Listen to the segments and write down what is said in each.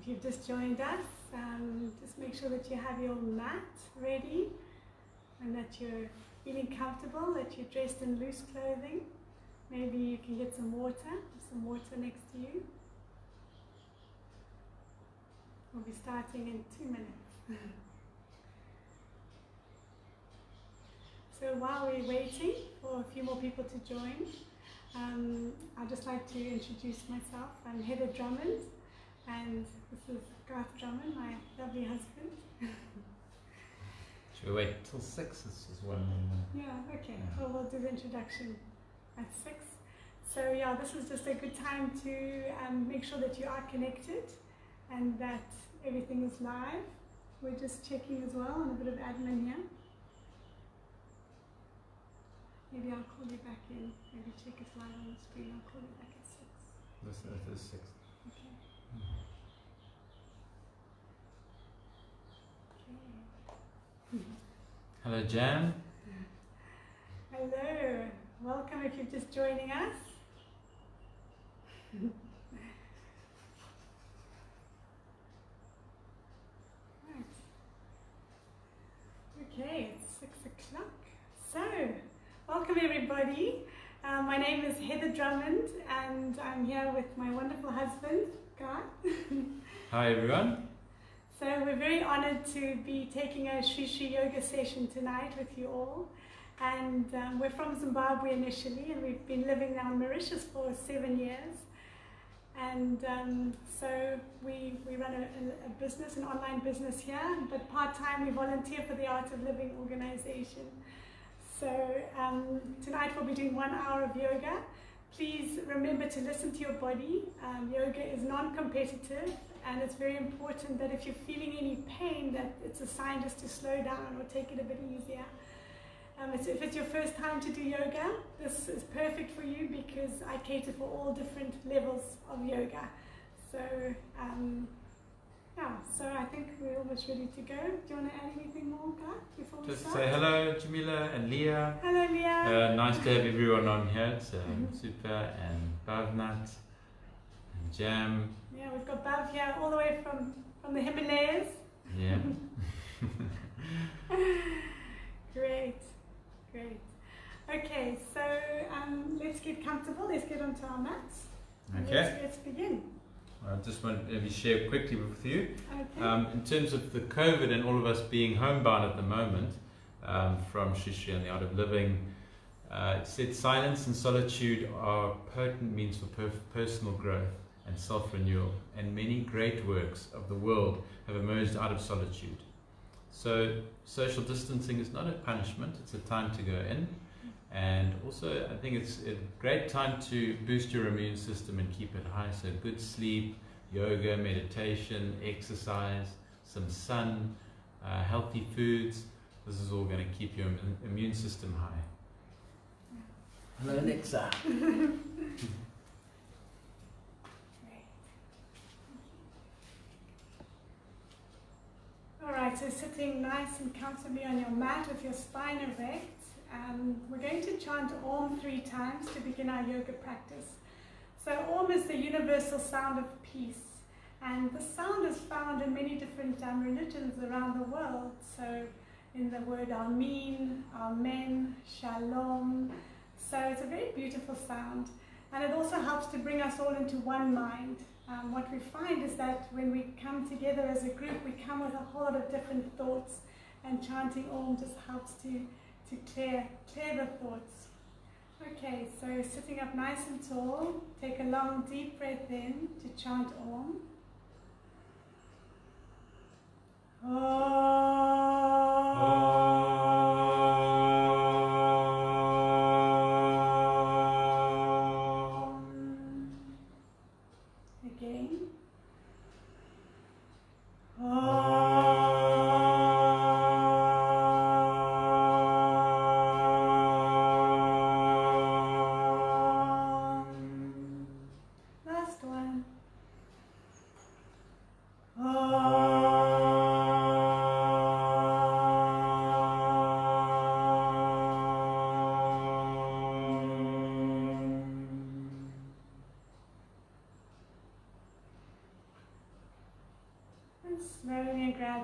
If you've just joined us, just make sure that you have your mat ready and that you're feeling comfortable, that you're dressed in loose clothing. Maybe you can get some water next to you. We'll be starting in 2 minutes. So while we're waiting for a few more people to join, I'd just like to introduce myself. I'm Heather Drummond, and this is Garth Drummond, my lovely husband. Should we wait till 6? This is one. Yeah, okay. Yeah. Well, we'll do the introduction at 6. So yeah, this is just a good time to make sure that you are connected and that everything is live. We're just checking as well on a bit of admin here. Maybe I'll call you back in. Maybe check it's live on the screen. I'll call you back at 6. This is 6. Okay. Okay. Hello, Jan. Hello. Welcome if you're just joining us. Right. Okay, it's 6 o'clock. So, welcome everybody. My name is Heather Drummond and I'm here with my wonderful husband, Guy. Hi everyone. So we're very honored to be taking a Sri Sri Yoga session tonight with you all. And we're from Zimbabwe initially, and we've been living now in Mauritius for 7 years. And so we run a business, an online business here, but part-time we volunteer for the Art of Living organization. So tonight we'll be doing 1 hour of yoga. Please remember to listen to your body. Yoga is non-competitive, and it's very important that if you're feeling any pain, that it's a sign just to slow down or take it a bit easier. If it's your first time to do yoga, this is perfect for you because I cater for all different levels of yoga. So, yeah, so I think we're almost ready to go. Do you want to add anything more, Guy, before we Just start? say hello, Jamila and Leah. Hello, Leah. Nice to have everyone on here. It's Super and Bhavnat and Jam. Yeah, we've got Bhav here all the way from the Himalayas. Yeah. Great. Great. Okay, so let's get comfortable. Let's get onto our mats. Okay. Let's begin. I just want to share quickly with you. Okay. In terms of the COVID and all of us being homebound at the moment, from Sri Sri and the Art of Living, it said silence and solitude are potent means for personal growth and self-renewal, and many great works of the world have emerged out of solitude. So social distancing is not a punishment, it's a time to go in. And also I think it's a great time to boost your immune system and keep it high. So good sleep, yoga, meditation, exercise, some sun, healthy foods. This is all going to keep your immune system high. Hello Alexa. Alright, so sitting nice and comfortably on your mat with your spine erect, we're going to chant Om 3 times to begin our yoga practice. So Om is the universal sound of peace, and the sound is found in many different religions around the world. So in the word Amin, Amen, Shalom. So it's a very beautiful sound, and it also helps to bring us all into one mind. What we find is that when we come together as a group, we come with a whole lot of different thoughts, and chanting Om just helps to clear the thoughts. Okay, so sitting up nice and tall, take a long deep breath in to chant Om. Again. Last one.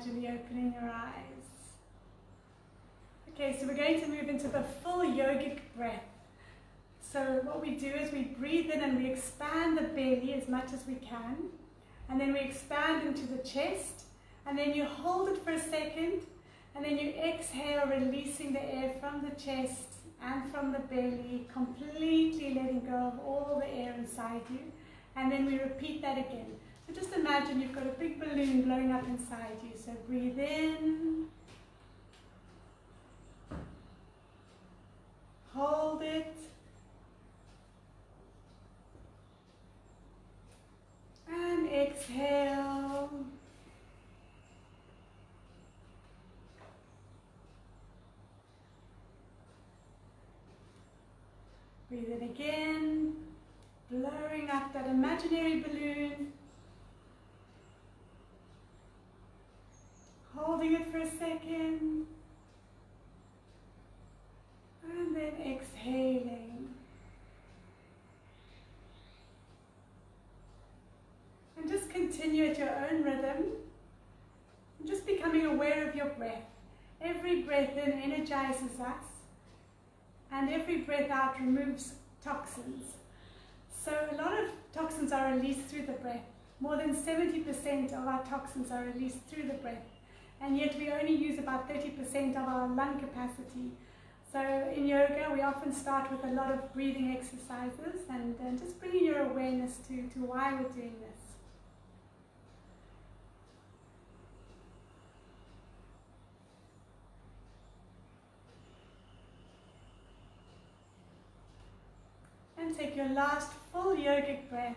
gradually opening your eyes. Okay, so we're going to move into the full yogic breath. So what we do is we breathe in and we expand the belly as much as we can. And then we expand into the chest. And then you hold it for a second. And then you exhale, releasing the air from the chest and from the belly, completely letting go of all the air inside you. And then we repeat that again. So just imagine you've got a big balloon blowing up inside you. So breathe in. Hold it. And exhale. Breathe in again, blowing up that imaginary balloon. Holding it for a second. And then exhaling. And just continue at your own rhythm. And just becoming aware of your breath. Every breath in energizes us. And every breath out removes toxins. So a lot of toxins are released through the breath. More than 70% of our toxins are released through the breath. And yet we only use about 30% of our lung capacity. So in yoga, we often start with a lot of breathing exercises and just bringing your awareness to why we're doing this. And take your last full yogic breath.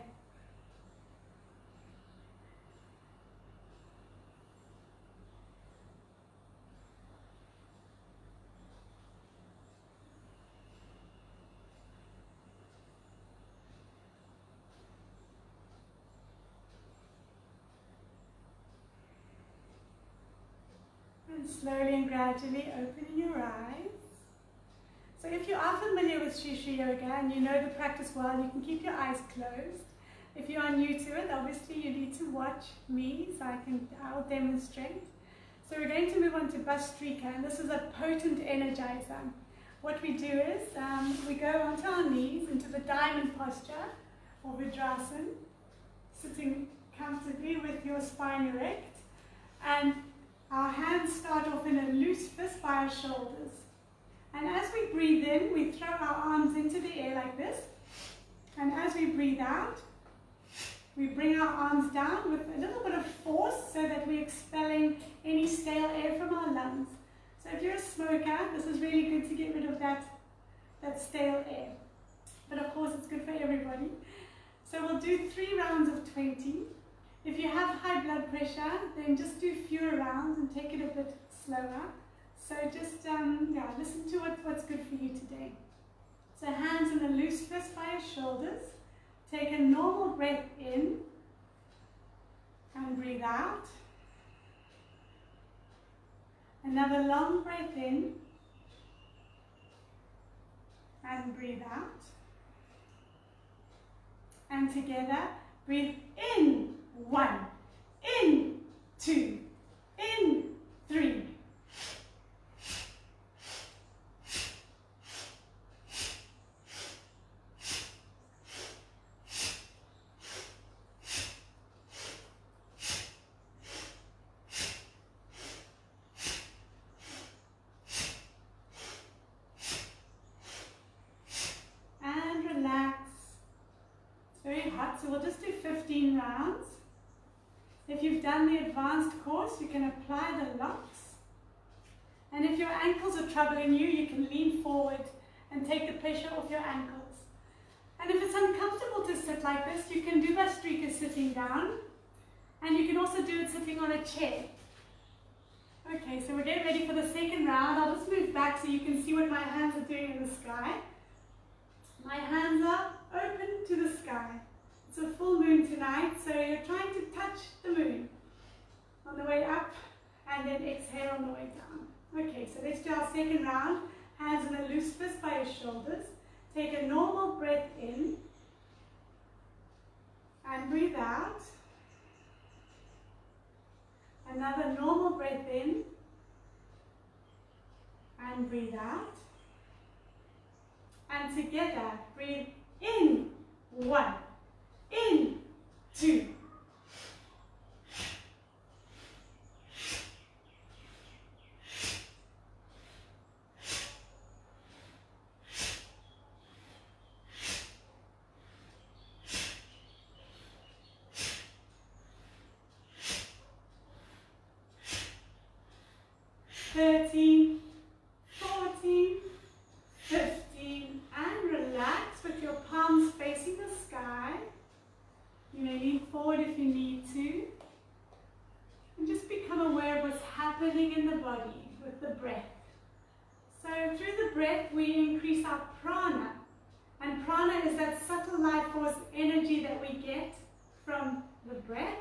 And slowly and gradually opening your eyes. So if you are familiar with Sri Sri Yoga and you know the practice well, you can keep your eyes closed. If you are new to it, obviously you need to watch me so I'll demonstrate. So we're going to move on to Bhastrika, and this is a potent energizer. What we do is we go onto our knees into the diamond posture or Vajrasan, sitting comfortably with your spine erect, and our hands start off in a loose fist by our shoulders. And as we breathe in, we throw our arms into the air like this. And as we breathe out, we bring our arms down with a little bit of force so that we're expelling any stale air from our lungs. So if you're a smoker, this is really good to get rid of that stale air. But of course, it's good for everybody. So we'll do 3 rounds of 20. If you have high blood pressure, then just do fewer rounds and take it a bit slower. So just listen to what's good for you today. So hands in a loose fist by your shoulders. Take a normal breath in and breathe out. Another long breath in and breathe out. And together, breathe in 1, in 2, in 3. So we'll just do 15 rounds. If you've done the advanced course, you can apply the locks. And if your ankles are troubling you, you can lean forward and take the pressure off your ankles. And if it's uncomfortable to sit like this, you can do Bhastrika sitting down. And you can also do it sitting on a chair. Okay, so we're getting ready for the second round. I'll just move back so you can see what my hands are doing in the sky. My hands are open to the sky. It's a full moon tonight, so you're trying to touch the moon on the way up and then exhale on the way down. Okay, so let's do our second round. Hands in a loose fist by your shoulders. Take a normal breath in and breathe out. Another normal breath in. And breathe out. And together, breathe in. 1. In. 2. Thirteen, 14, 15, and relax with your palms facing the sky. You may lean forward if you need to. And just become aware of what's happening in the body with the breath. So through the breath we increase our prana. And prana is that subtle life force energy that we get from the breath,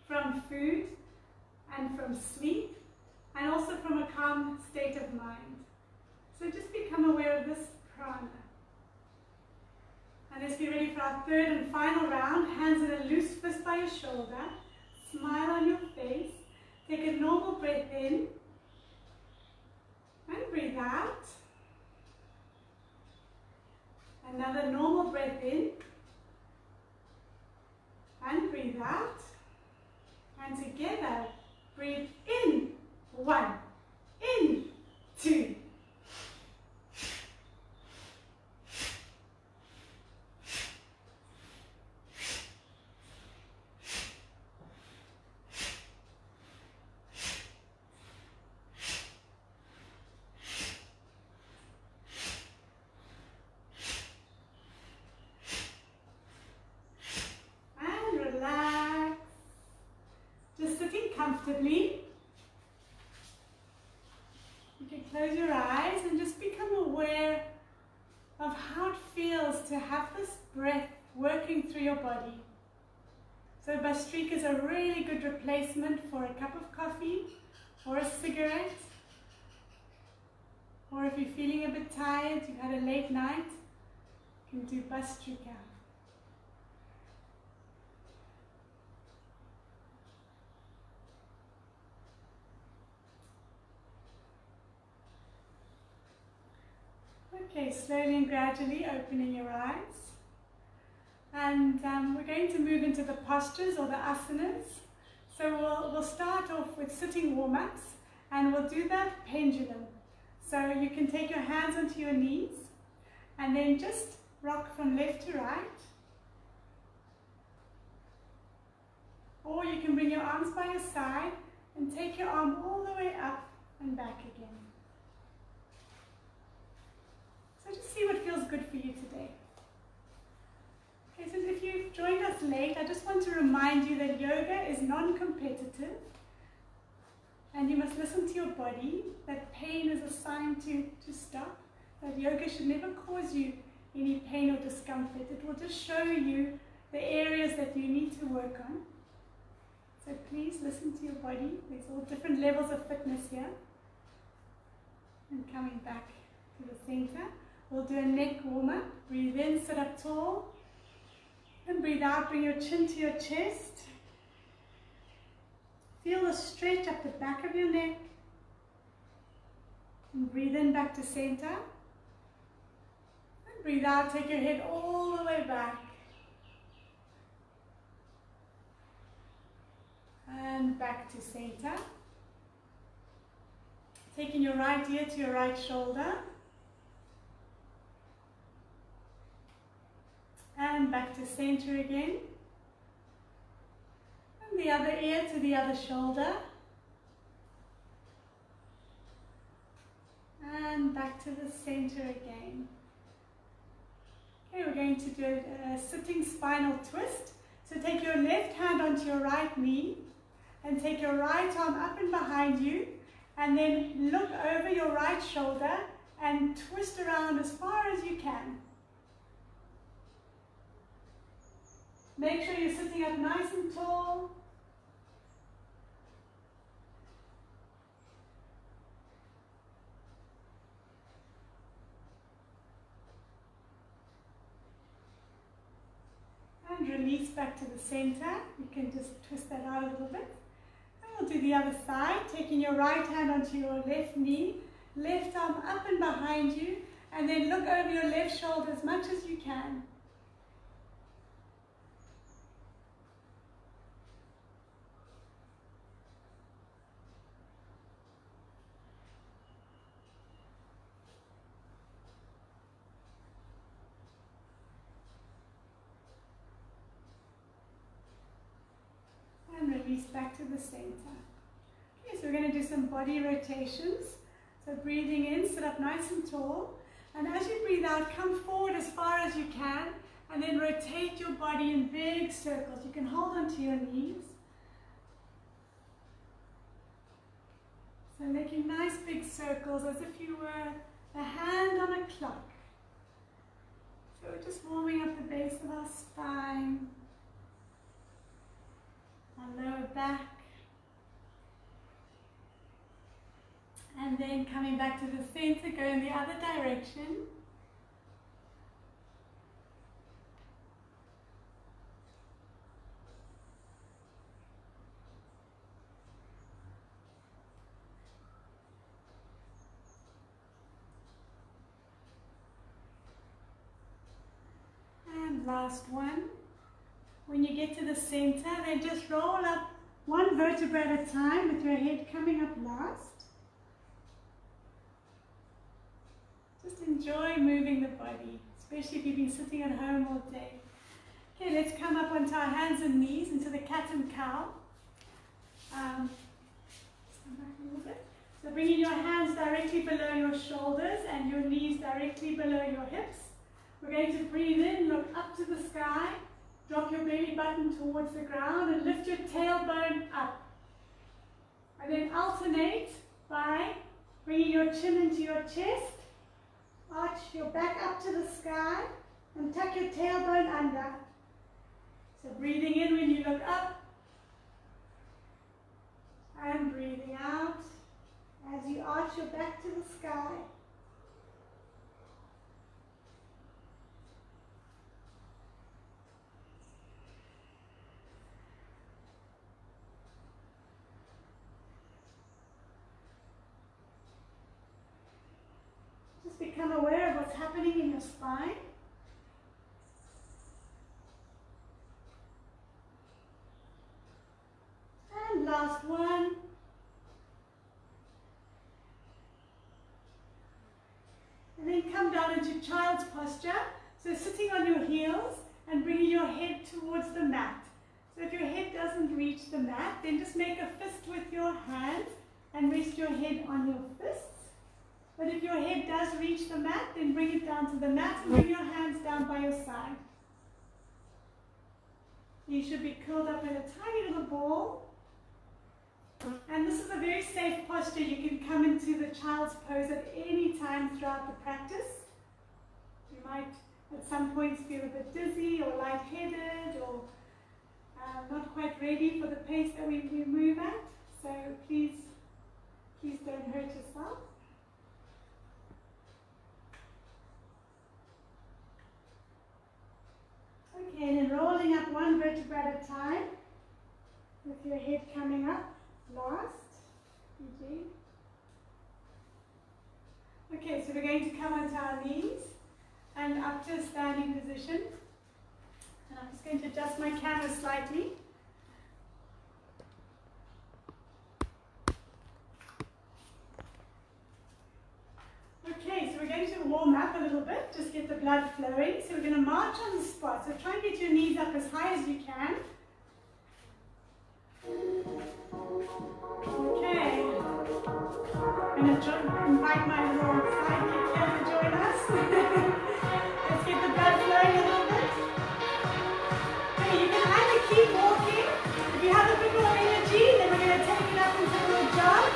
from food, and from sleep, and also from a calm state of mind. So just become aware of this prana. And let's be ready for our third and final round. Hands in a loose fist by your shoulder. Smile on your face. Take a normal breath in. And breathe out. Another normal breath in. And breathe out. And together, breathe in. 1. In. 2. And relax. Just sitting comfortably. Close your eyes and just become aware of how it feels to have this breath working through your body. So Bastrika is a really good replacement for a cup of coffee or a cigarette. Or if you're feeling a bit tired, you've had a late night, you can do Bastrika. Okay, slowly and gradually opening your eyes. And we're going to move into the postures or the asanas. So we'll start off with sitting warm-ups, and we'll do that pendulum. So you can take your hands onto your knees and then just rock from left to right. Or you can bring your arms by your side and take your arm all the way up and back again. So just see what feels good for you today. Okay, so if you've joined us late, I just want to remind you that yoga is non-competitive and you must listen to your body, that pain is a sign to stop, that yoga should never cause you any pain or discomfort. It will just show you the areas that you need to work on. So please listen to your body. There's all different levels of fitness here. And coming back to the center. We'll do a neck warm-up. Breathe in, sit up tall. And breathe out, bring your chin to your chest. Feel the stretch up the back of your neck. And breathe in back to center. And breathe out, take your head all the way back. And back to center. Taking your right ear to your right shoulder. And back to center again. And the other ear to the other shoulder. And back to the center again. Okay, we're going to do a sitting spinal twist. So take your left hand onto your right knee and take your right arm up and behind you, and then look over your right shoulder and twist around as far as you can. Make sure you're sitting up nice and tall. And release back to the center. You can just twist that out a little bit. And We'll do the other side, taking your right hand onto your left knee, left arm up and behind you, and then look over your left shoulder as much as you can. And release back to the center. Okay, so we're going to do some body rotations. So breathing in, sit up nice and tall. And as you breathe out, come forward as far as you can. And then rotate your body in big circles. You can hold onto your knees. So making nice big circles as if you were a hand on a clock. So we're just warming up the base of our spine, our lower back. And then coming back to the center, go in the other direction. And last one. When you get to the center, then just roll up one vertebra at a time with your head coming up last. Just enjoy moving the body, especially if you've been sitting at home all day. Okay, let's come up onto our hands and knees into the cat and cow. Stand back a little bit. So bringing your hands directly below your shoulders and your knees directly below your hips. We're going to breathe in, look up to the sky, drop your belly button towards the ground and lift your tailbone up. And then alternate by bringing your chin into your chest. Arch your back up to the sky and tuck your tailbone under. So breathing in when you look up and breathing out as you arch your back to the sky. Become aware of what's happening in your spine. And last one. And then come down into child's posture. So sitting on your heels and bringing your head towards the mat. So if your head doesn't reach the mat, then just make a fist with your hands and rest your head on your fists. But if your head does reach the mat, then bring it down to the mat and bring your hands down by your side. You should be curled up in a tiny little ball. And this is a very safe posture. You can come into the child's pose at any time throughout the practice. You might at some points feel a bit dizzy or lightheaded or not quite ready for the pace that we move at. So please don't hurt yourself. Okay, and then rolling up one vertebra at a time, with your head coming up last. Okay, so we're going to come onto our knees and up to a standing position. And I'm just going to adjust my camera slightly. Okay, so we're going to warm up a little bit, just get the blood flowing. So we're going to march on the spot. So try and get your knees up as high as you can. Okay. I'm going to invite my little sidekick here to join us. Let's get the blood flowing a little bit. Okay, you can either keep walking. If you have a bit more energy, then we're going to take it up into a little jog.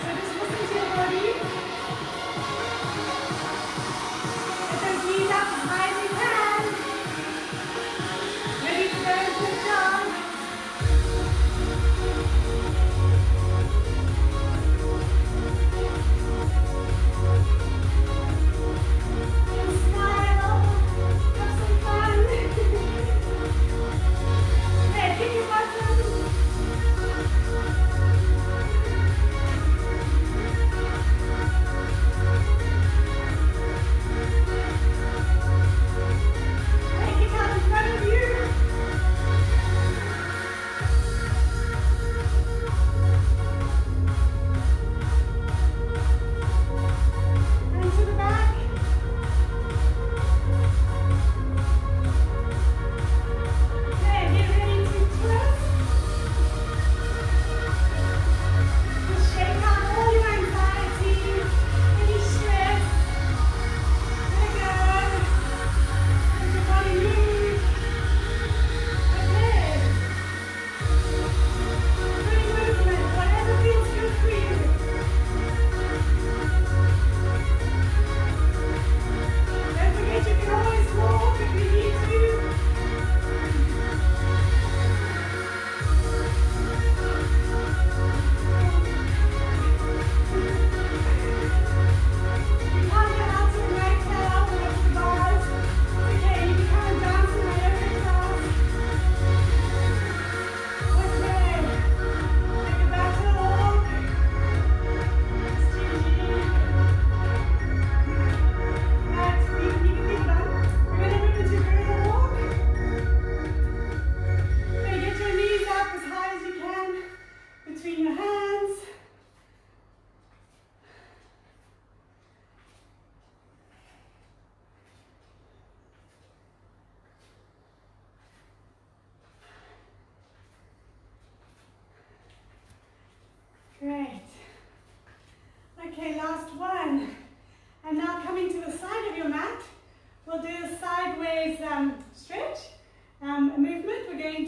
So just listen to your body. Knees up as high as you can. Ready to go into the jog.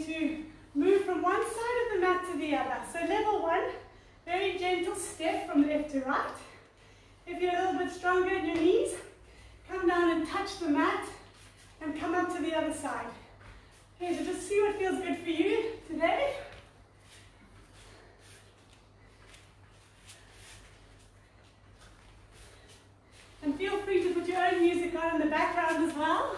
to move from one side of the mat to the other. So level 1, very gentle step from left to right. If you're a little bit stronger in your knees, come down and touch the mat and come up to the other side. Okay, so just see what feels good for you today. And feel free to put your own music on in the background as well.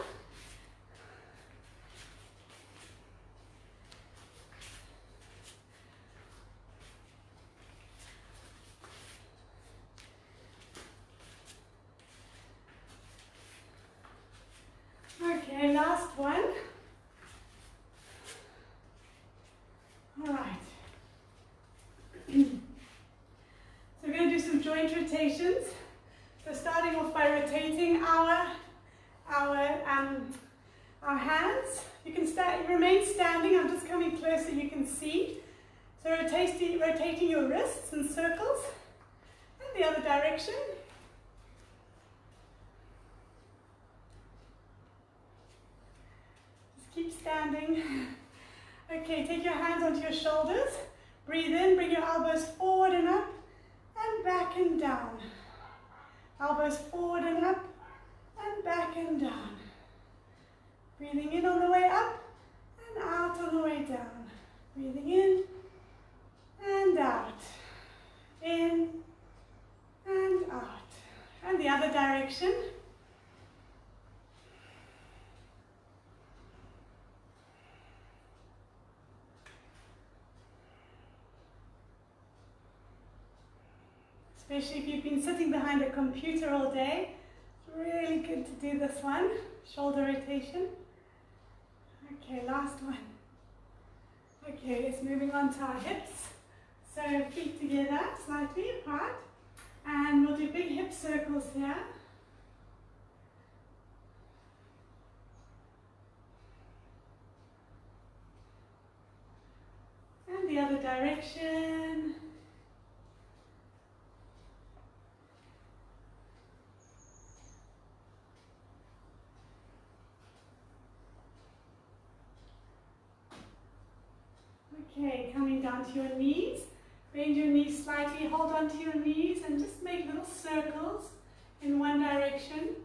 Okay, last one. All right. So we're going to do some joint rotations. So starting off by rotating our hands. You can remain standing. I'm just coming closer so you can see. So rotating your wrists in circles and the other direction. Just keep standing. Okay, take your hands onto your shoulders. Breathe in, bring your elbows forward and up and back and down. Elbows forward and up and back and down. Breathing in on the way up and out on the way down. Breathing in and out. In and out. And the other direction. Especially if you've been sitting behind a computer all day, it's really good to do this one. Shoulder rotation. Okay, last one. Okay, let's moving on to our hips. So feet together, slightly apart. And we'll do big hip circles here. And the other direction. Okay, coming down to your knees. Bend your knees slightly, hold on to your knees and just make little circles in one direction.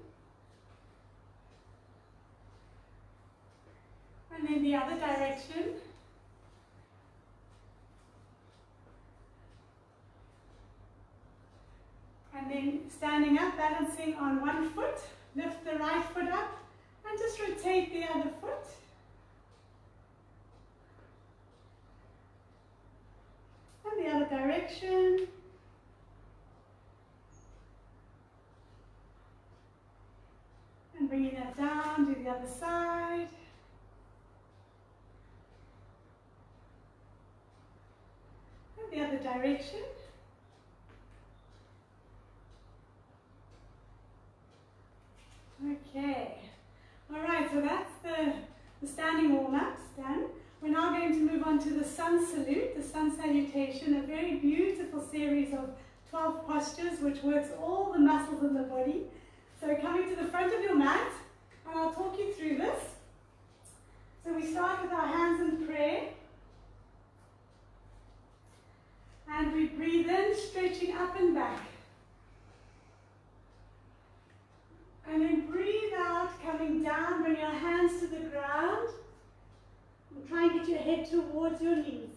And then the other direction. And then standing up, balancing on one foot, lift the right foot up and just rotate the other foot. The other direction. And bringing that down to the other side. And the other direction. Okay. All right, so that's the standing warm-ups done. We're now going to move on to the sun salute, the sun salutation, a very beautiful series of 12 postures which works all the muscles in the body. So coming to the front of your mat, and I'll talk you through this. So we start with our hands in prayer. And we breathe in, stretching up and back. And then breathe out, coming down, bring your hands to the ground. And try and get your head towards your knees.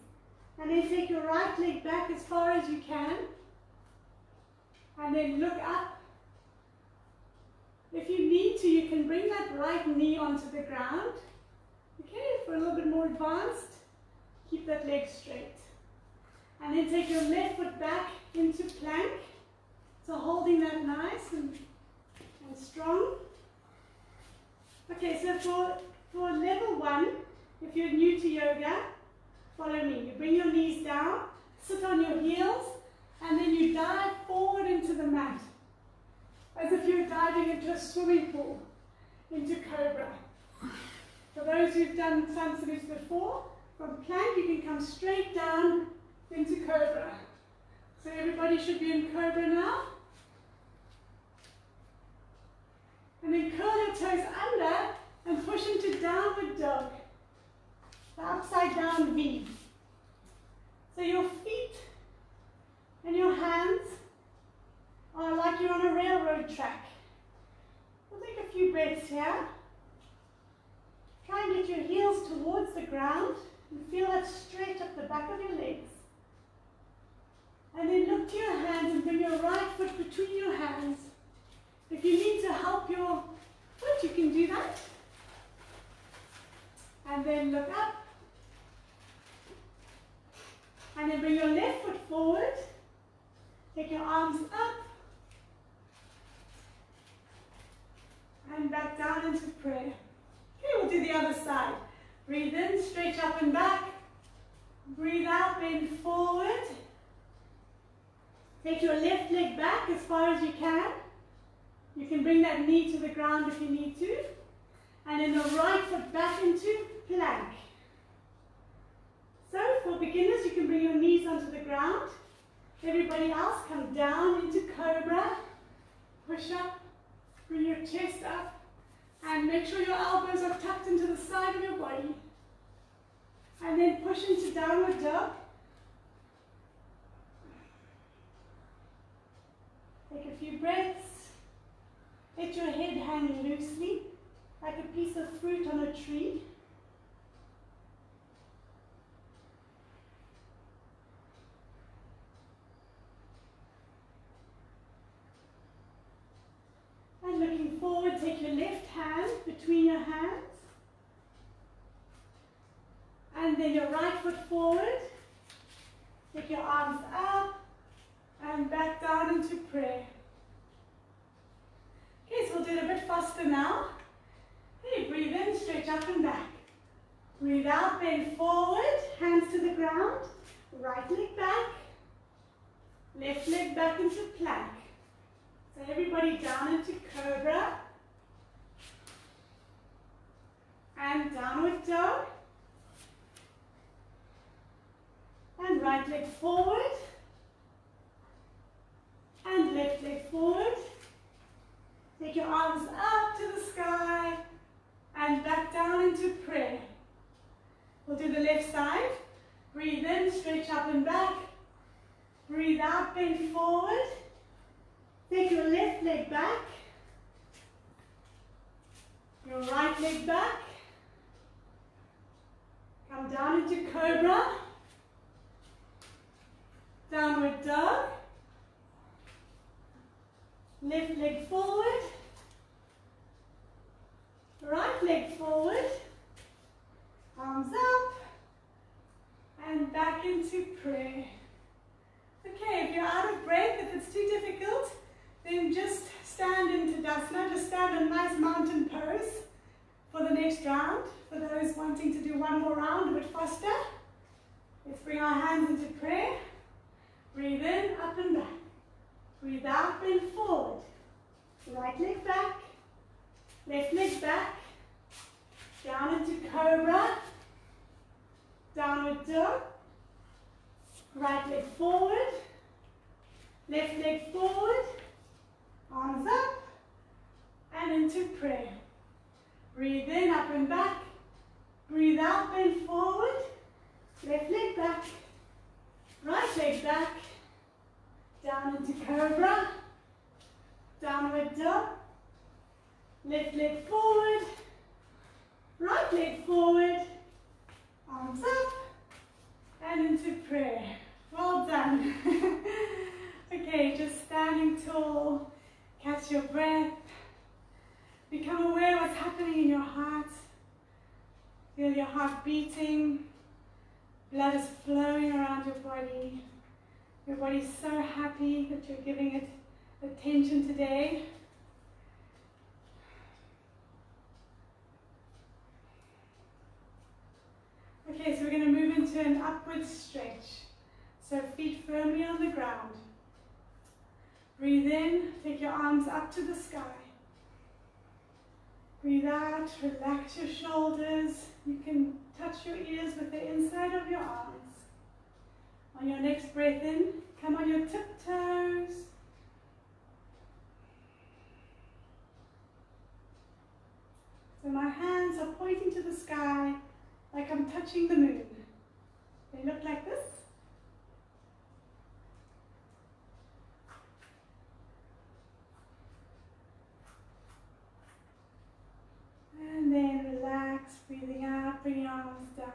And then take your right leg back as far as you can. And then look up. If you need to, you can bring that right knee onto the ground. Okay, for a little bit more advanced, keep that leg straight. And then take your left foot back into plank. So holding that nice and strong. Okay, so for level 1, if you're new to yoga, follow me. You bring your knees down, sit on your heels, and then you dive forward into the mat. As if you're diving into a swimming pool, into cobra. For those who've done sun salutes before, from plank you can come straight down into cobra. So everybody should be in cobra now. And then curl your toes under and push into downward dog. the upside down V. So your feet and your hands are like you're on a railroad track. We'll take a few breaths here. Try and get your heels towards the ground and feel that straight up the back of your legs. And then look to your hands and bring your right foot between your hands. If you need to help your foot, you can do that. And then look up. And then bring your left foot forward. Take your arms up. And back down into prayer. Okay, we'll do the other side. Breathe in, stretch up and back. Breathe out, bend forward. Take your left leg back as far as you can. You can bring that knee to the ground if you need to. And then the right foot back into plank. So for beginners, you can bring your knees onto the ground. Everybody else, come down into cobra. Push up, bring your chest up, and make sure your elbows are tucked into the side of your body. And then push into downward dog. Take a few breaths. Let your head hang loosely, like a piece of fruit on a tree. And looking forward, take your left hand between your hands. And then your right foot forward. Take your arms up and back down into prayer. Okay, so we'll do it a bit faster now. Okay, breathe in, stretch up and back. Breathe out, bend forward, hands to the ground. Right leg back. Left leg back into plank. So everybody down into cobra. And downward dog. And right leg forward. And left leg forward. Take your arms up to the sky and back down into prayer. We'll do the left side. Breathe in, stretch up and back. Breathe out, bend forward. Take your left leg back. Your right leg back. Come down into cobra. Downward dog. Left leg forward. Right leg forward. Arms up. And back into prayer. Okay, if you're out of breath, if it's too difficult, then just stand in Tadasana. Just stand in a nice mountain pose for the next round. For those wanting to do one more round a bit faster, let's bring our hands into prayer. Breathe in, up and back. Breathe out, bend forward. Right leg back. Left leg back. Down into cobra. Downward dog. Right leg forward. Left leg forward. Arms up. And into prayer. Breathe in, up and back. Breathe out, bend forward. Left leg back. Right leg back. Down into cobra. Downward dog. Left leg forward. Right leg forward. Arms up. And into prayer. Well done. Okay, just standing tall. Catch your breath. Become aware of what's happening in your heart. Feel your heart beating. Blood is flowing around your body. Your body's so happy that you're giving it attention today. Okay, so we're going to move into an upward stretch. So feet firmly on the ground. Breathe in, take your arms up to the sky. Breathe out, relax your shoulders. You can touch your ears with the inside of your arms. On your next breath in, come on your tiptoes. So my hands are pointing to the sky, like I'm touching the moon. They look like this. And then relax, breathing out, bring your arms down.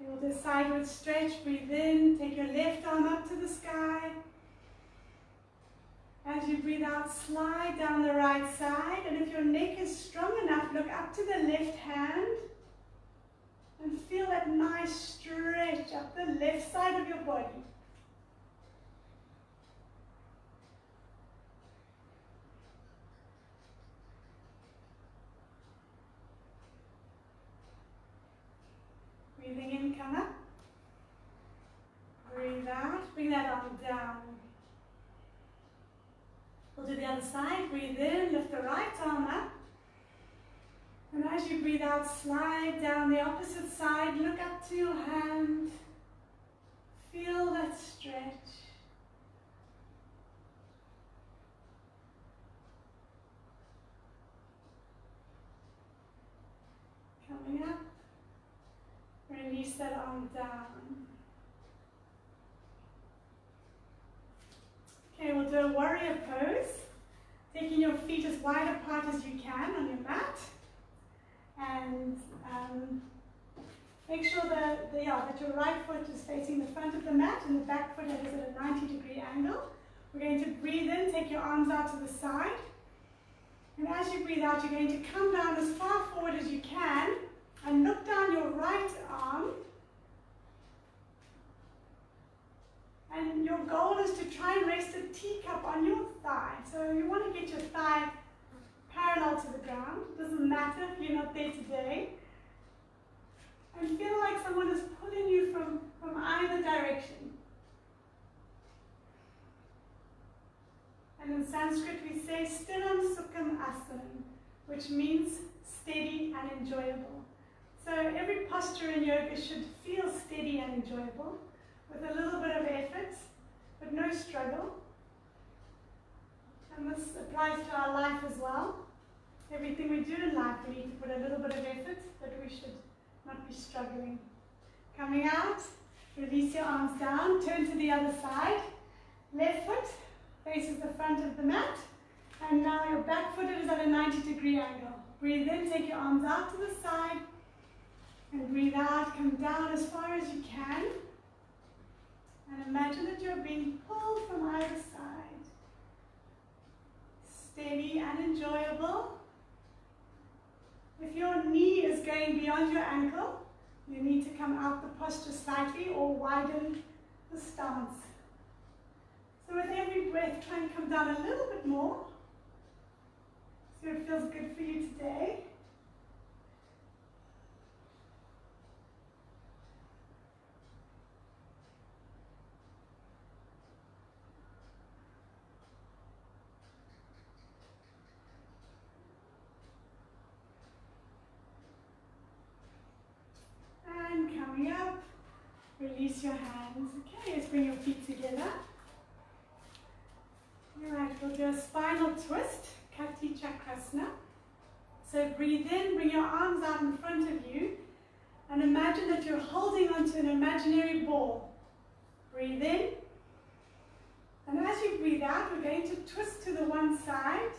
Okay, we'll do a sideward stretch, breathe in, take your left arm up to the sky. As you breathe out, slide down the right side, and if your neck is strong enough, look up to the left hand and feel that nice stretch up the left side of your body. Breathing in, come up. Breathe out, bring that arm down. We'll do the other side. Breathe in, lift the right arm up. And as you breathe out, slide down the opposite side, look up to your hand. Feel that stretch. Coming up. Release that arm down. Okay, we'll do a warrior pose. Taking your feet as wide apart as you can on your mat. And make sure that your right foot is facing the front of the mat and the back foot is at a 90-degree angle. We're going to breathe in, take your arms out to the side. And as you breathe out, you're going to come down as far forward as you can and look down your right arm. And your goal is to try and rest a teacup on your thigh. So you want to get your thigh parallel to the ground. It doesn't matter if you're not there today. And feel like someone is pulling you from either direction. And in Sanskrit we say Stiram Sukham Asanam, which means steady and enjoyable. So every posture in yoga should feel steady and enjoyable, with a little bit of effort, but no struggle. And this applies to our life as well. Everything we do in life, we need to put a little bit of effort, but we should not be struggling. Coming out, release your arms down, turn to the other side. Left foot faces the front of the mat, and now your back foot is at a 90-degree angle. Breathe in, take your arms out to the side, and breathe out, come down as far as you can. And imagine that you're being pulled from either side. Steady and enjoyable. If your knee is going beyond your ankle, you need to come out the posture slightly or widen the stance. So with every breath, try and come down a little bit more, so it feels good for you today. Coming up, release your hands. Okay, let's bring your feet together. Alright, we'll do a spinal twist, Kati Chakrasana. So breathe in, bring your arms out in front of you, and imagine that you're holding onto an imaginary ball. Breathe in, and as you breathe out, we're going to twist to the one side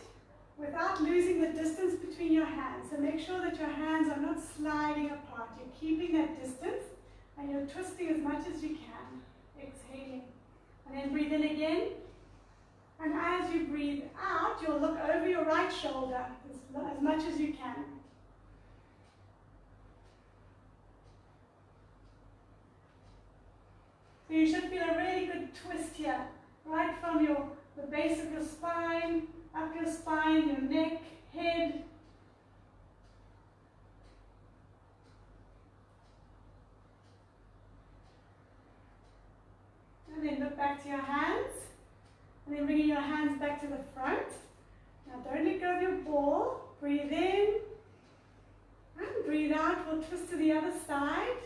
without losing the distance between your hands. So make sure that your hands are not sliding apart. You're keeping that distance and you're twisting as much as you can. Exhaling. And then breathe in again. And as you breathe out, you'll look over your right shoulder as much as you can. So you should feel a really good twist here, right from the base of your spine, up your spine, your neck, head. And then look back to your hands. And then bringing your hands back to the front. Now don't let go of your ball. Breathe in. And breathe out. We'll twist to the other side.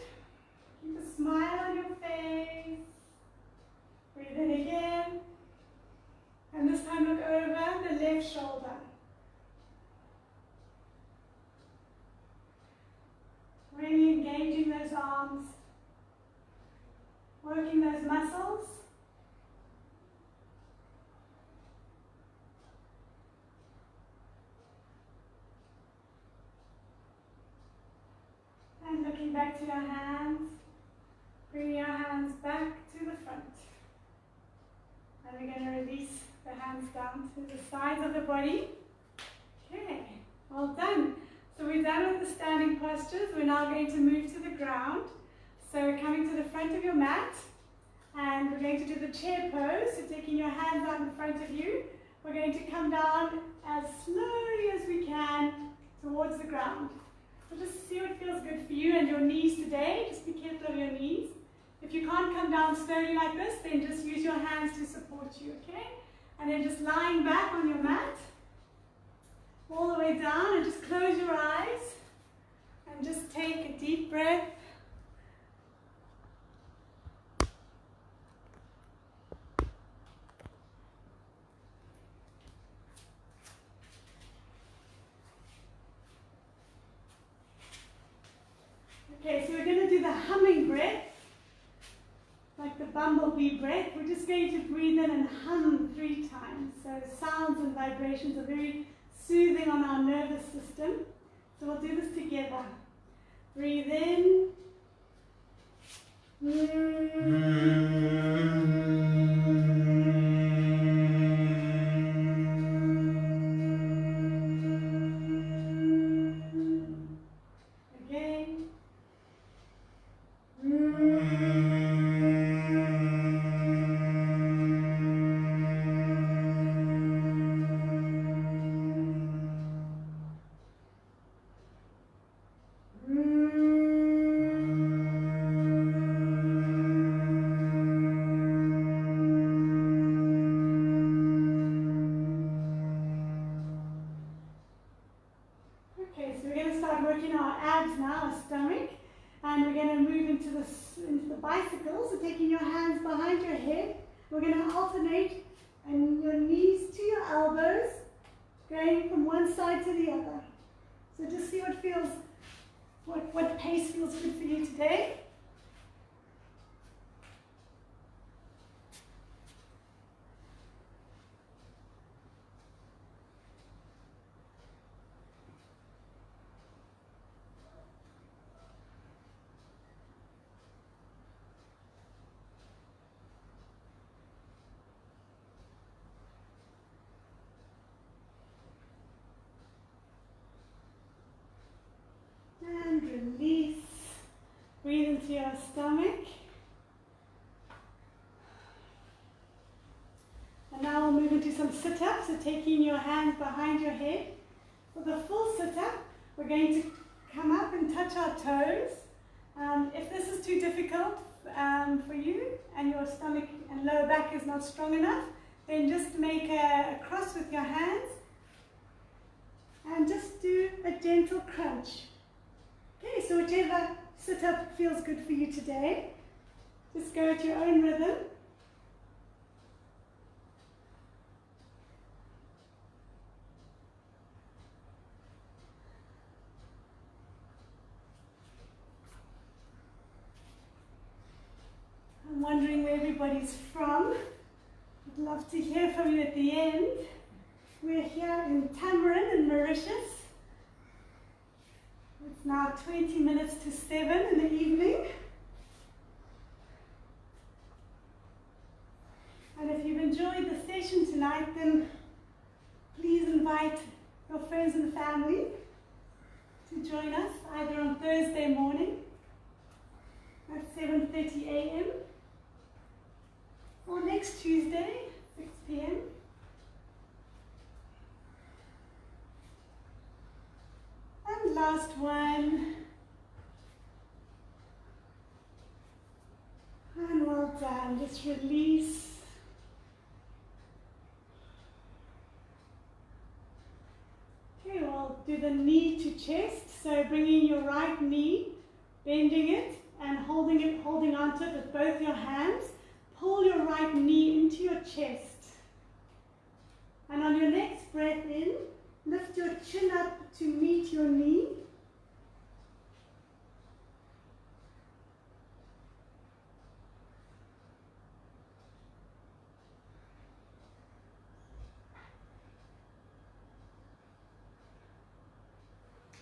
Keep a smile on your face. Breathe in again. And this time look over the left shoulder. Looking back to your hands, bring your hands back to the front. And we're going to release the hands down to the sides of the body. Okay, well done. So we're done with the standing postures. We're now going to move to the ground. So we're coming to the front of your mat. And we're going to do the chair pose. So taking your hands out in front of you. We're going to come down as slowly as we can towards the ground. So just see what feels good for you and your knees today. Just be careful of your knees. If you can't come down slowly like this, then just use your hands to support you, okay? And then just lying back on your mat, all the way down, and just close your eyes and just take a deep breath. Okay, so we're going to do the humming breath, like the bumblebee breath. We're just going to breathe in and hum 3 times. So sounds and vibrations are very soothing on our nervous system. So we'll do this together. Breathe in. Bicycle, so taking your hands behind your head, we're going to alternate and your knees to your elbows, going from one side to the other. So just see what feels, what pace feels good for you today. And release. Breathe into your stomach. And now we'll move into some sit-ups. So taking your hands behind your head. For the full sit-up, we're going to come up and touch our toes. If this is too difficult for you and your stomach and lower back is not strong enough, then just make a cross with your hands and just do a gentle crunch. Okay, so whichever sit-up feels good for you today, just go at your own rhythm. I'm wondering where everybody's from. I'd love to hear from you at the end. We're here in Drummond in Mauritius. It's now 20 minutes to 7 in the evening. And if you've enjoyed the session tonight, then please invite your friends and family to join us either on Thursday morning at 7:30 a.m. or next Tuesday, 6 p.m. And last one. And well done. Just release. Okay, we'll do the knee to chest. So bringing your right knee, bending it and holding onto it with both your hands. Pull your right knee into your chest. And on your next breath in, lift your chin up to meet your knee.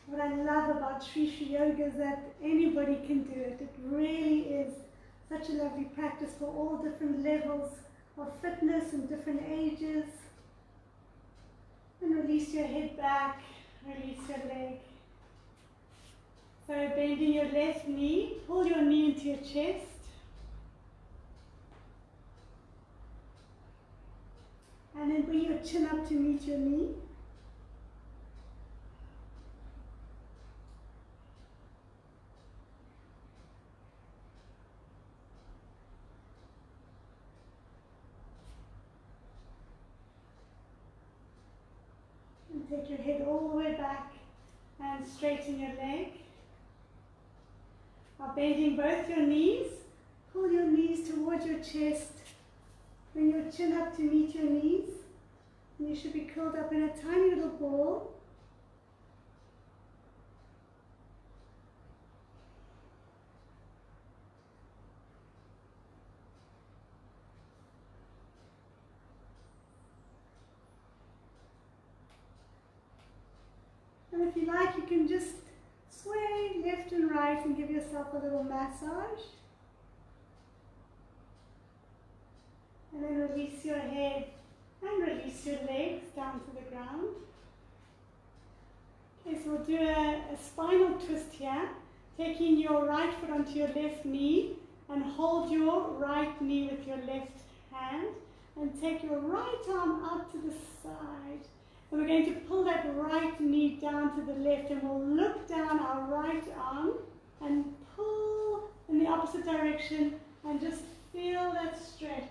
What I love about Shri Shri Yoga is that anybody can do it. It really is such a lovely practice for all different levels of fitness and different ages. And release your head back, release your leg. So bending your left knee, pull your knee into your chest. And then bring your chin up to meet your knee. And take your head all the way back and straighten your leg. Now bending both your knees, pull your knees towards your chest. Bring your chin up to meet your knees. And you should be curled up in a tiny little ball. And if you like, you can just sway left and right and give yourself a little massage. And then release your head and release your legs down to the ground. Okay, so we'll do a spinal twist here, taking your right foot onto your left knee and hold your right knee with your left hand and take your right arm out to the side. And we're going to pull that right knee down to the left, and we'll look down our right arm and pull in the opposite direction and just feel that stretch.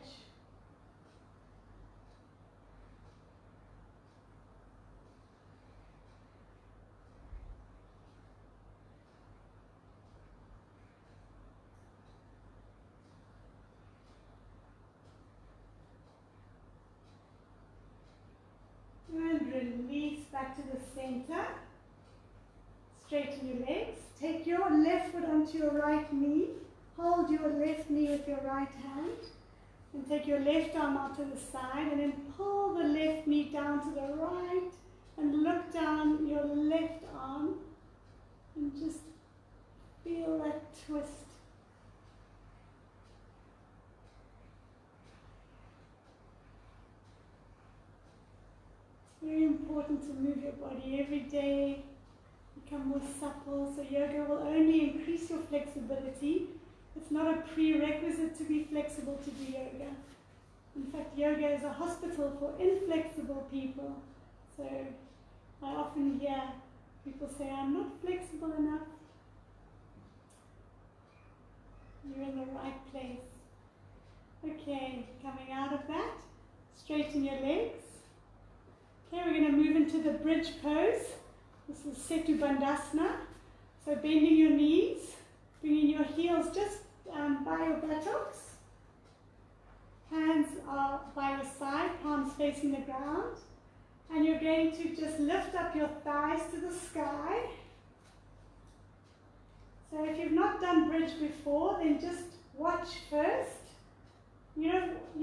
And release back to the center. Straighten your legs. Take your left foot onto your right knee. Hold your left knee with your right hand. And take your left arm out to the side. And then pull the left knee down to the right. And look down your left arm. And just feel that twist. Very important to move your body every day, become more supple. So yoga will only increase your flexibility. It's not a prerequisite to be flexible to do yoga. In fact, yoga is a hospital for inflexible people. So I often hear people say, I'm not flexible enough. You're in the right place. Okay, coming out of that, straighten your legs. Okay, we're going to move into the bridge pose. This is Setu Bandhasana. So bending your knees, bringing your heels just by your buttocks. Hands are by your side, palms facing the ground. And you're going to just lift up your thighs to the sky. So if you've not done bridge before, then just watch first. You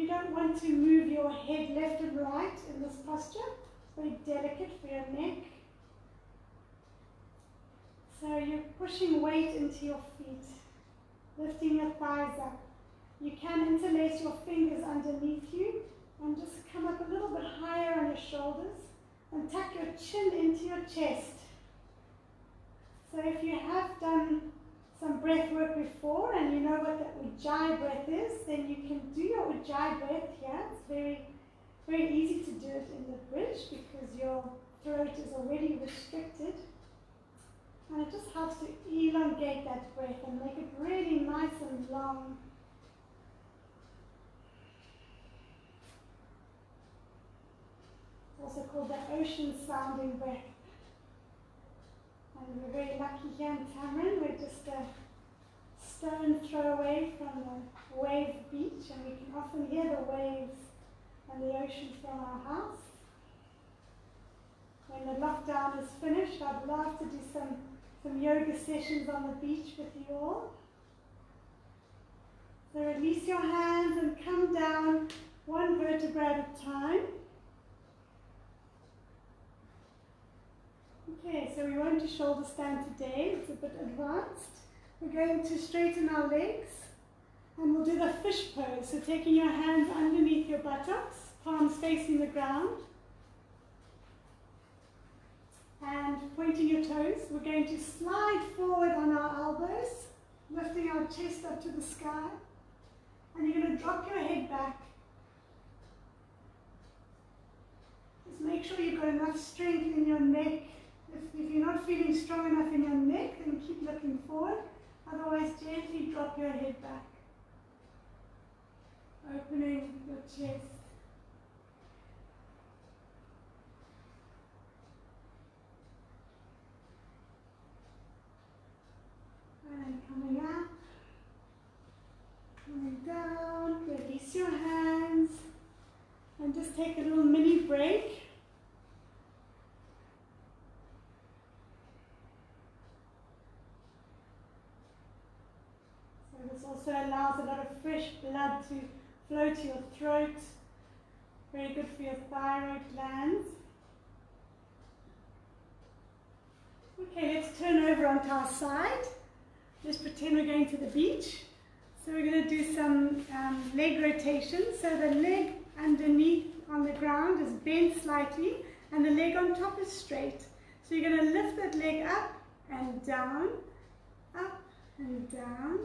don't want to move your head left and right in this posture. Very delicate for your neck. So you're pushing weight into your feet, lifting your thighs up. You can interlace your fingers underneath you and just come up a little bit higher on your shoulders and tuck your chin into your chest. So if you have done some breath work before and you know what that Ujjayi breath is, then you can do your Ujjayi breath here. It's very easy to do it in the bridge because your throat is already restricted. And it just helps to elongate that breath and make it really nice and long. It's also called the ocean sounding breath. And we're very lucky here in Tamrin. We're just a stone throw away from the wave beach, and we can often hear the waves and the ocean from our house. When the lockdown is finished, I'd love to do some yoga sessions on the beach with you all. So release your hands and come down one vertebra at a time. Okay, so we won't do shoulder stand today, it's a bit advanced. We're going to straighten our legs and we'll do the fish pose. So taking your hands underneath your buttocks, palms facing the ground, and pointing your toes. We're going to slide forward on our elbows, lifting our chest up to the sky, and you're going to drop your head back. Just make sure you've got enough strength in your neck. If you're not feeling strong enough in your neck, then keep looking forward. Otherwise, gently drop your head back, opening your chest. And coming up, coming down, release your hands, and just take a little mini break. So this also allows a lot of fresh blood to flow to your throat, very good for your thyroid glands. Okay, let's turn over onto our side. Just pretend we're going to the beach. So we're going to do some leg rotations. So the leg underneath on the ground is bent slightly and the leg on top is straight. So you're going to lift that leg up and down, up and down.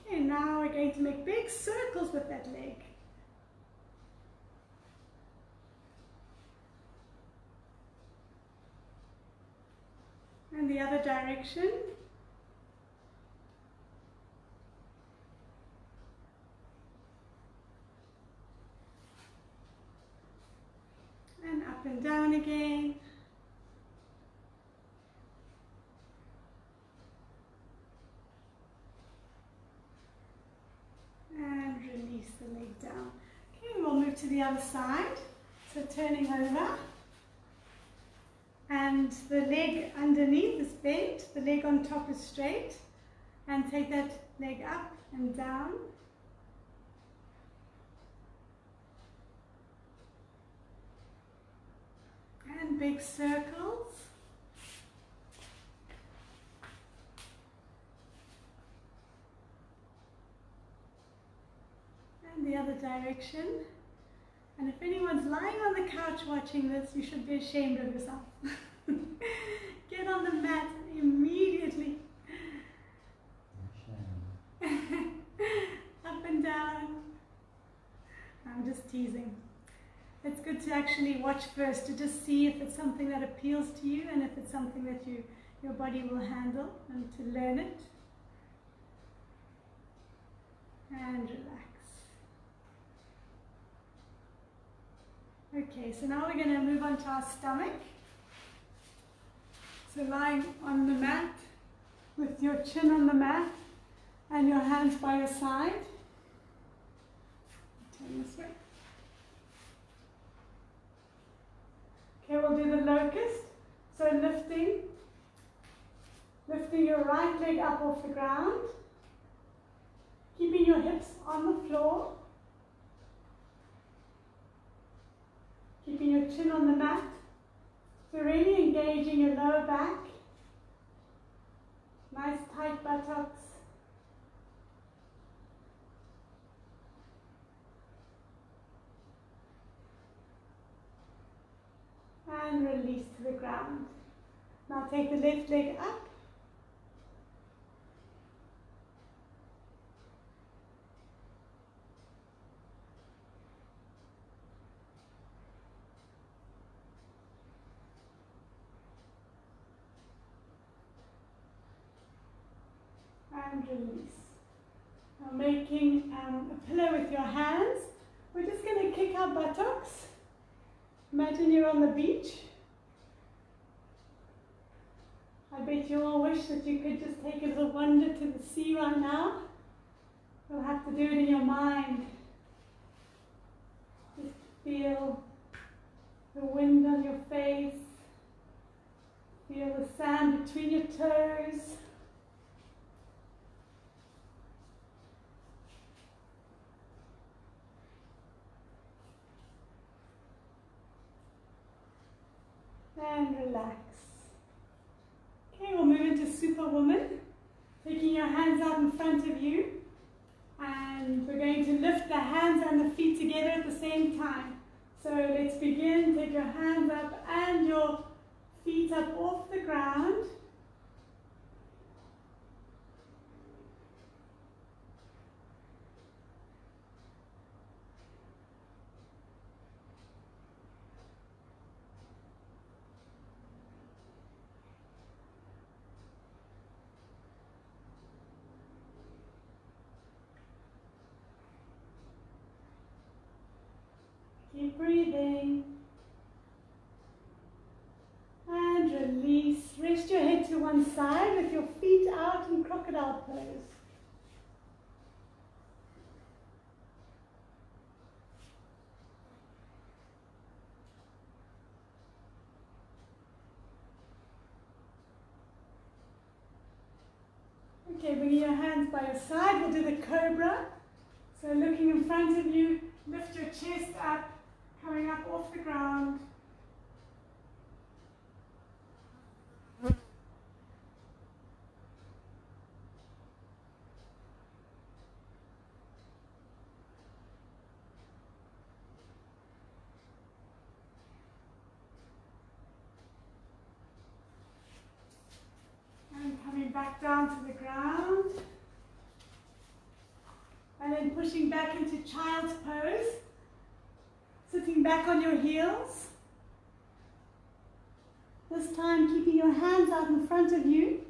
Okay, now we're going to make big circles with that leg. And the other direction. And up and down again. And release the leg down. Okay, we'll move to the other side. So turning over. And the leg underneath is bent, the leg on top is straight. And take that leg up and down. And big circles. And the other direction. And if anyone's lying on the couch watching this, you should be ashamed of yourself. Get on the mat immediately. Up and down. I'm just teasing. It's good to actually watch first to just see if it's something that appeals to you and if it's something that your body will handle, and to learn it. And relax. Okay, so now we're going to move on to our stomach. So lying on the mat with your chin on the mat and your hands by your side. Turn this way. Okay, we'll do the locust. So lifting your right leg up off the ground, keeping your hips on the floor, keeping your chin on the mat. So really engaging your lower back, nice tight buttocks. And release to the ground. Now take the left leg up. And release. Now making a pillow with your hands. We're just going to kick our buttocks. Imagine you're on the beach. I bet you all wish that you could just take a little wander to the sea right now. You'll have to do it in your mind. Just feel the wind on your face. Feel the sand between your toes. and relax. Okay, we'll move into Superwoman. Taking your hands out in front of you, and we're going to lift the hands and the feet together at the same time. So let's begin. Take your hands up and your feet up off the ground. Keep breathing. And release. Rest your head to one side with your feet out in crocodile pose. Okay, bringing your hands by your side, we'll do the cobra. So looking in front of you, lift your chest up, coming up off the ground. And coming back down to the ground. And then pushing back into child's pose. Sitting back on your heels. This time keeping your hands out in front of you.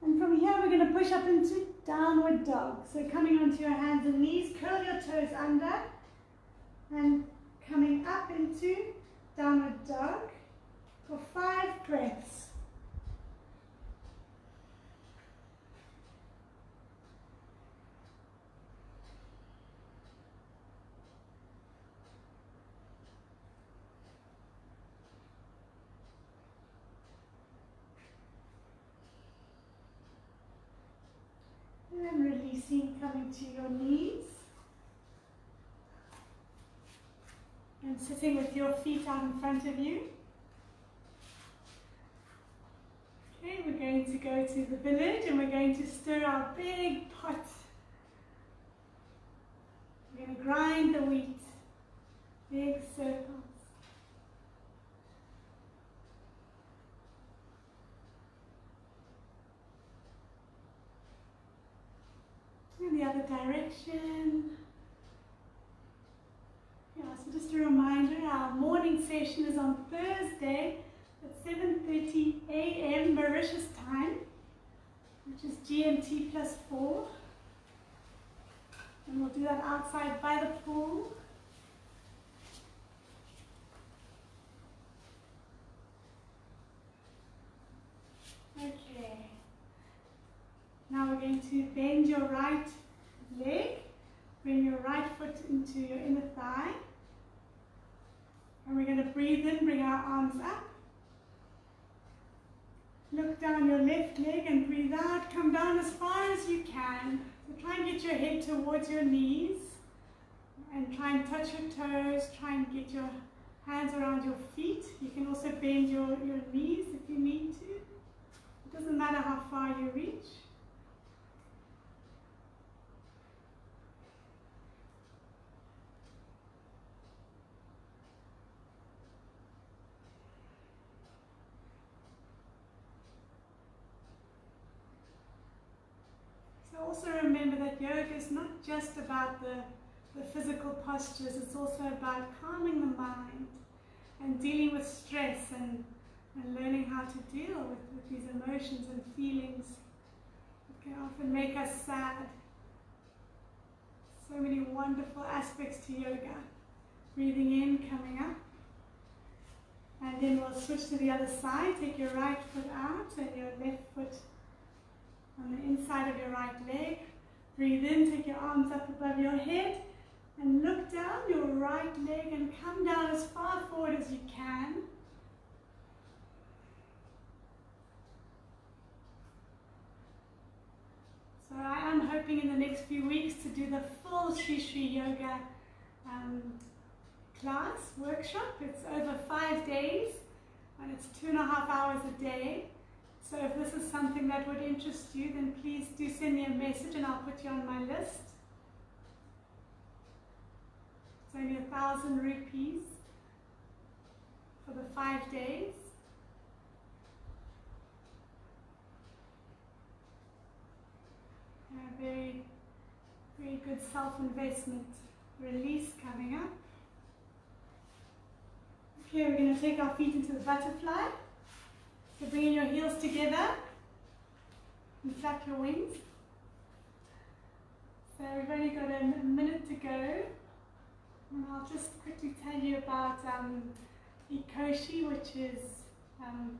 And from here we're going to push up into downward dog. So coming onto your hands and knees, curl your toes under and coming up into downward dog for 5 breaths. And releasing, coming to your knees. And sitting with your feet out in front of you. Okay, we're going to go to the village and we're going to stir our big pot. We're going to grind the wheat. Big circles. And the other direction. Yeah, so just a reminder, our morning session is on Thursday at 7:30 a.m. Mauritius time, which is GMT +4. And we'll do that outside by the pool. Okay. Now we're going to bend your right leg. Bring your right foot into your inner thigh. And we're going to breathe in, bring our arms up. Look down your left leg and breathe out. Come down as far as you can. So try and get your head towards your knees. And try and touch your toes. Try and get your hands around your feet. You can also bend your knees if you need to. It doesn't matter how far you reach. Also remember that yoga is not just about the physical postures, it's also about calming the mind and dealing with stress and learning how to deal with these emotions and feelings that can often make us sad. So many wonderful aspects to yoga. Breathing in, coming up. And then we'll switch to the other side. Take your right foot out and your left foot on the inside of your right leg. Breathe in, take your arms up above your head and look down your right leg and come down as far forward as you can. hoping in the next few weeks to do the full Shri Shri Yoga class, workshop. It's over 5 days and it's 2.5 hours a day. So if this is something that would interest you, then please do send me a message and I'll put you on my list. It's only 1,000 rupees for the 5 days. A very, very good self-investment release coming up. Okay, we're going to take our feet into the butterfly. So bringing your heels together and flap your wings. So we've only got a minute to go. And I'll just quickly tell you about Ekoshi, which is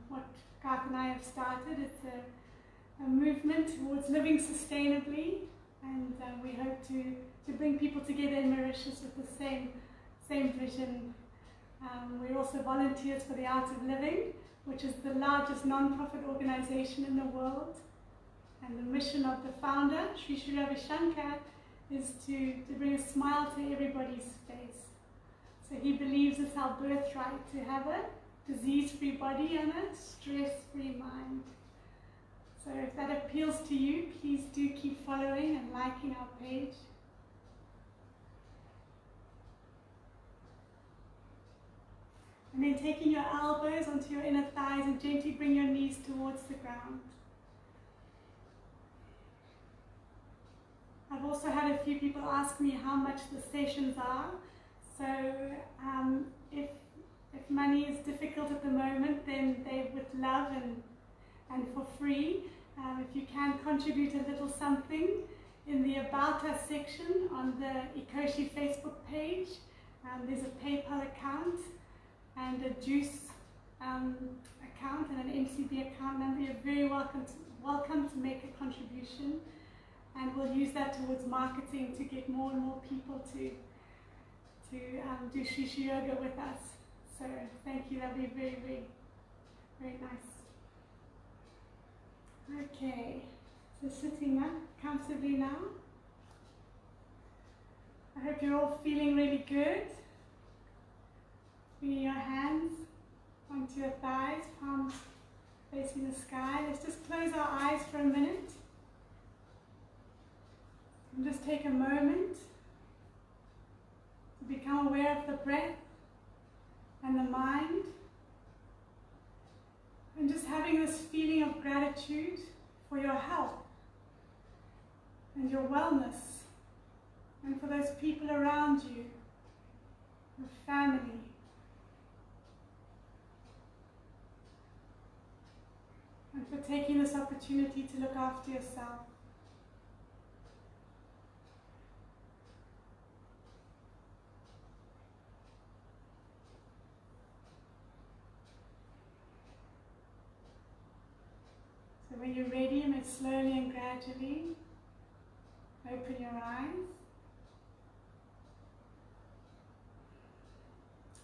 what Garth and I have started. It's a movement towards living sustainably, and we hope to bring people together in Mauritius with the same vision. We're also volunteers for the Art of Living, which is the largest non-profit organization in the world. And the mission of the founder, Sri Sri Ravi Shankar, is to bring a smile to everybody's face. So he believes it's our birthright to have a disease-free body and a stress-free mind. So if that appeals to you, please do keep following and liking our page. And then taking your elbows onto your inner thighs and gently bring your knees towards the ground. I've also had a few people ask me how much the sessions are. So if money is difficult at the moment, then they would love and for free. If you can contribute a little something in the About Us section on the Ekoshi Facebook page, there's a PayPal account and a Juice account and an MCB account number. You're very welcome to make a contribution, and we'll use that towards marketing to get more and more people to do Shri Shri Yoga with us. So thank you, that'll be very, very, very nice. Okay, so sitting up comfortably now. I hope you're all feeling really good. Bringing your hands onto your thighs, palms facing the sky. Let's just close our eyes for a minute. And just take a moment to become aware of the breath and the mind. And just having this feeling of gratitude for your health and your wellness, and for those people around you, your family. And for taking this opportunity to look after yourself. So when you're ready, you may slowly and gradually open your eyes.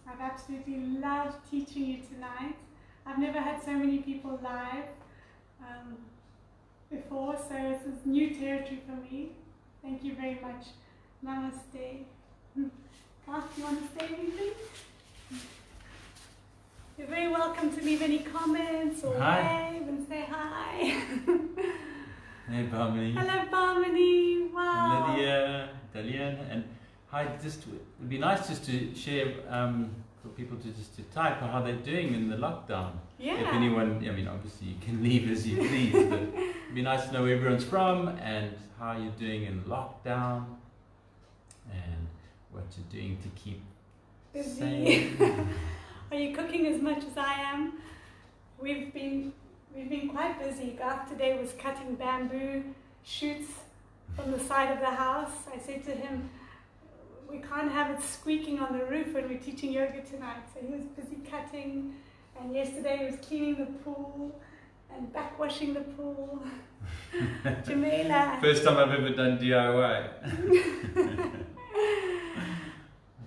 I've absolutely loved teaching you tonight. I've never had so many people live before, so this is new territory for me. Thank you very much. Namaste. Garth, you want to say anything? You're very welcome to leave any comments or wave and say hi. Hey Bhamini. Hello Bhamini. Wow. And Lydia, Dalian, and hi. Just it'd be nice just to share for people to type how they're doing in the lockdown. Yeah. If anyone, I mean, obviously you can leave as you please, but it'd be nice to know where everyone's from and how you're doing in lockdown and what you're doing to keep busy. Are you cooking as much as I am? We've been quite busy. Garth today was cutting bamboo shoots from the side of the house. I said to him, we can't have it squeaking on the roof when we're teaching yoga tonight. So he was busy cutting, and yesterday he was cleaning the pool and backwashing the pool. Jamila. First time I've ever done DIY.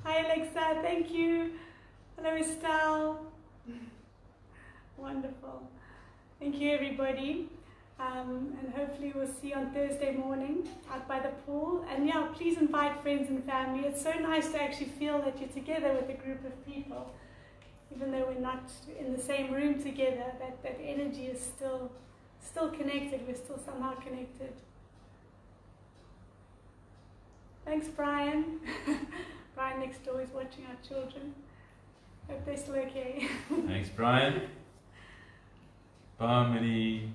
Hi Alexa, thank you. Hello Estelle. Wonderful. Thank you everybody. And hopefully we'll see you on Thursday morning out by the pool. And yeah, please invite friends and family. It's so nice to actually feel that you're together with a group of people. Even though we're not in the same room together, that energy is still connected. We're still somehow connected. Thanks, Brian. Brian next door is watching our children. Hope they're still okay. Thanks, Brian. Barmani.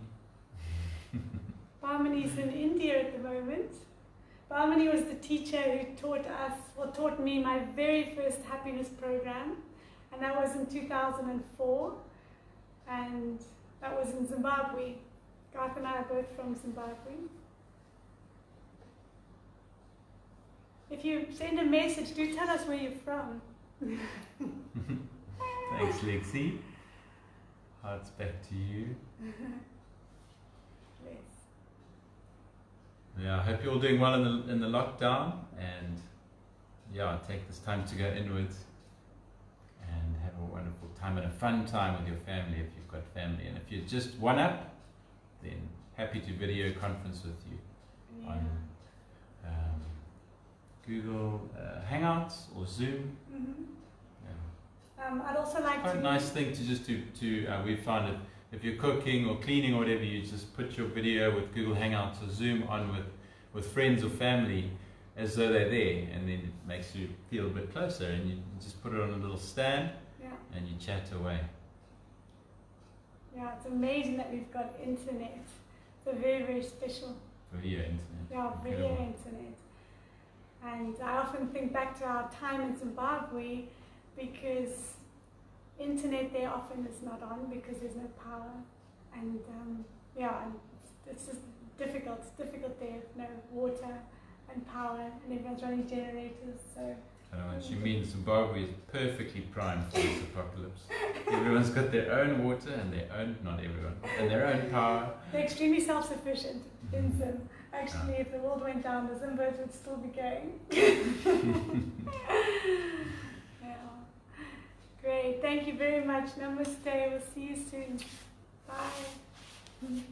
Barmani's in India at the moment. Barmani was the teacher who taught me my very first happiness program, and that was in 2004, and that was in Zimbabwe. Garth and I are both from Zimbabwe. If you send a message, do tell us where you're from. Thanks, Lexi. Hearts back to you. Yes. Yeah, I hope you're all doing well in the lockdown, and yeah, take this time to go inwards and have a wonderful time and a fun time with your family if you've got family. And if you're just one up, then happy to video conference with you on Google Hangouts or Zoom. Mm-hmm. Yeah. I'd also like Quite to... a nice thing to just do, we found it, if you're cooking or cleaning or whatever, you just put your video with Google Hangouts or Zoom on with friends or family as though they're there, and then it makes you feel a bit closer, and you just put it on a little stand, and you chat away. Yeah, it's amazing that we've got internet. It's a very, very special... Video internet. Yeah, video internet. And I often think back to our time in Zimbabwe, because internet there often is not on because there's no power, and it's just difficult. It's difficult there, no water and power, and everyone's running generators. So I don't know what she means. Zimbabwe is perfectly primed for this apocalypse. Everyone's got their own water and their own, not everyone, and their own power. They're extremely self-sufficient in Zim. Actually, if the world went down, the Zimbabwe would still be going. Yeah. Great. Thank you very much. Namaste. We'll see you soon. Bye.